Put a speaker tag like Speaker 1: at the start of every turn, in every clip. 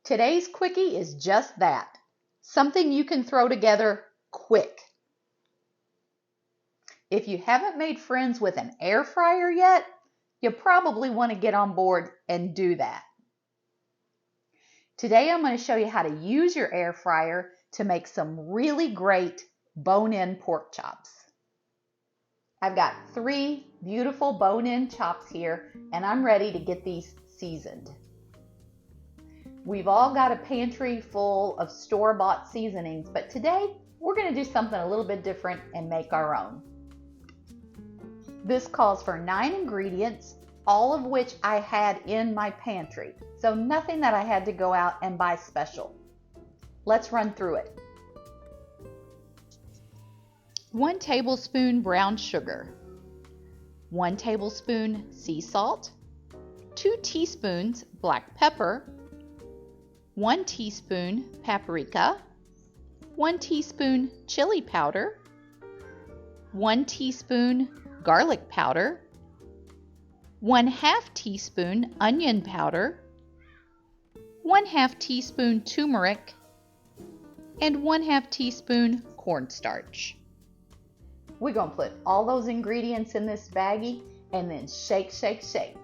Speaker 1: Today's quickie is just that, something you can throw together quick. If you haven't made friends with an air fryer yet, you probably want to get on board and do that. Today I'm going to show you how to use your air fryer to make some really great bone-in pork chops. I've got 3 beautiful bone-in chops here, and I'm ready to get these seasoned. We've all got a pantry full of store-bought seasonings, but today we're going to do something a little bit different and make our own. This calls for 9 ingredients, all of which I had in my pantry, so nothing that I had to go out and buy special. Let's run through it. 1 tablespoon brown sugar, 1 tablespoon sea salt, 2 teaspoons black pepper, 1 teaspoon paprika, 1 teaspoon chili powder, 1 teaspoon garlic powder, 1/2 teaspoon onion powder, 1/2 teaspoon turmeric, and 1/2 teaspoon cornstarch. We're going to put all those ingredients in this baggie and then shake, shake, shake.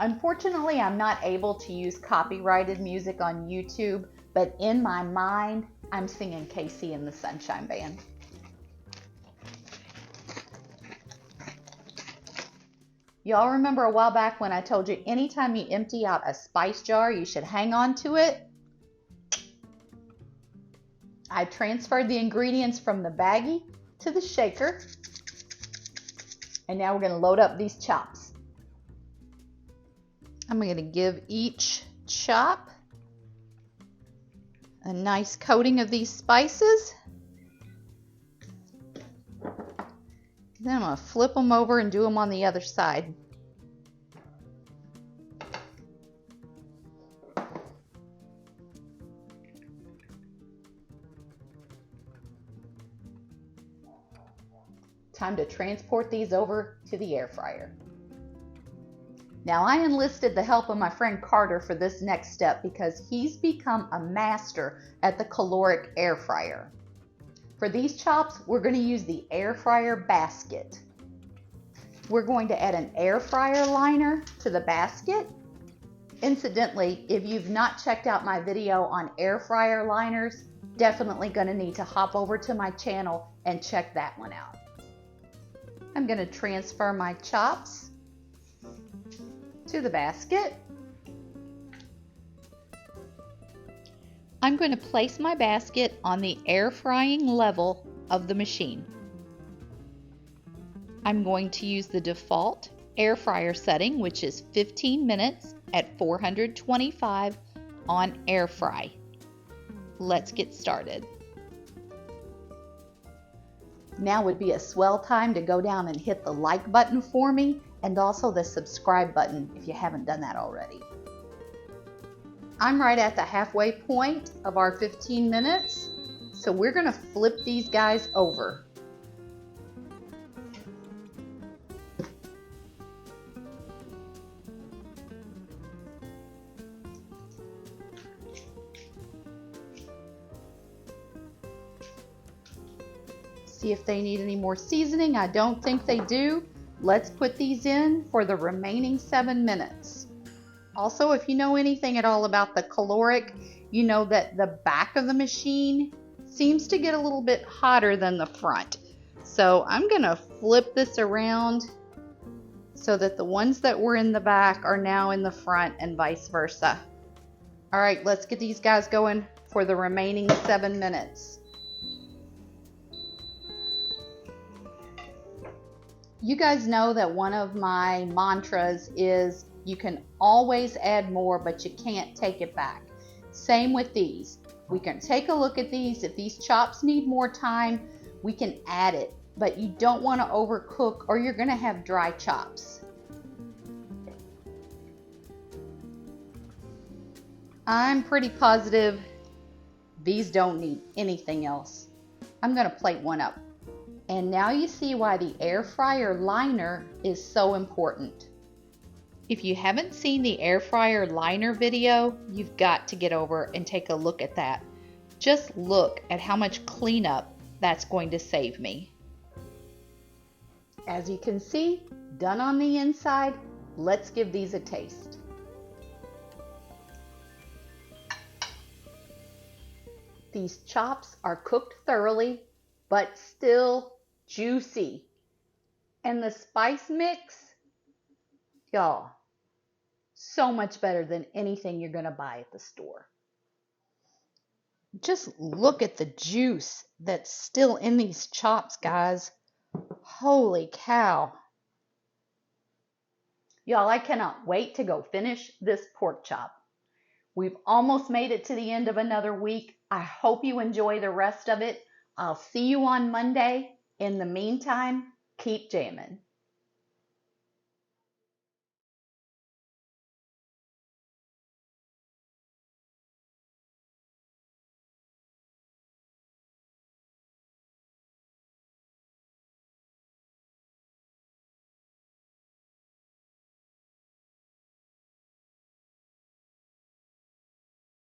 Speaker 1: Unfortunately, I'm not able to use copyrighted music on YouTube, but in my mind, I'm singing Casey and the Sunshine Band. Y'all remember a while back when I told you anytime you empty out a spice jar, you should hang on to it? I transferred the ingredients from the baggie to the shaker, and now we're going to load up these chops. I'm going to give each chop a nice coating of these spices. Then I'm going to flip them over and do them on the other side. Time to transport these over to the air fryer. Now I enlisted the help of my friend Carter for this next step because he's become a master at the Kalorik air fryer. For these chops, we're going to use the air fryer basket. We're going to add an air fryer liner to the basket. Incidentally, if you've not checked out my video on air fryer liners, definitely going to need to hop over to my channel and check that one out. I'm going to transfer my chops to the basket. I'm going to place my basket on the air frying level of the machine. I'm going to use the default air fryer setting, which is 15 minutes at 425 on air fry. Let's get started. Now would be a swell time to go down and hit the like button for me, and also the subscribe button if you haven't done that already. I'm right at the halfway point of our 15 minutes, so we're going to flip these guys over. See if they need any more seasoning. I don't think they do. Let's put these in for the remaining 7 minutes. Also, if you know anything at all about the Kalorik, you know that the back of the machine seems to get a little bit hotter than the front. So I'm going to flip this around so that the ones that were in the back are now in the front and vice versa. All right, let's get these guys going for the remaining 7 minutes. You guys know that one of my mantras is you can always add more, but you can't take it back. Same with these. We can take a look at these. If these chops need more time, we can add it, but you don't want to overcook or you're going to have dry chops. I'm pretty positive these don't need anything else. I'm going to plate one up. And now you see why the air fryer liner is so important. If you haven't seen the air fryer liner video, you've got to get over and take a look at that. Just look at how much cleanup that's going to save me. As you can see, done on the inside. Let's give these a taste. These chops are cooked thoroughly, but still juicy. And the spice mix, y'all, so much better than anything you're gonna buy at the store. Just look at the juice that's still in these chops, guys. Holy cow. Y'all, I cannot wait to go finish this pork chop. We've almost made it to the end of another week. I hope you enjoy the rest of it. I'll see you on Monday. In the meantime, keep jamming.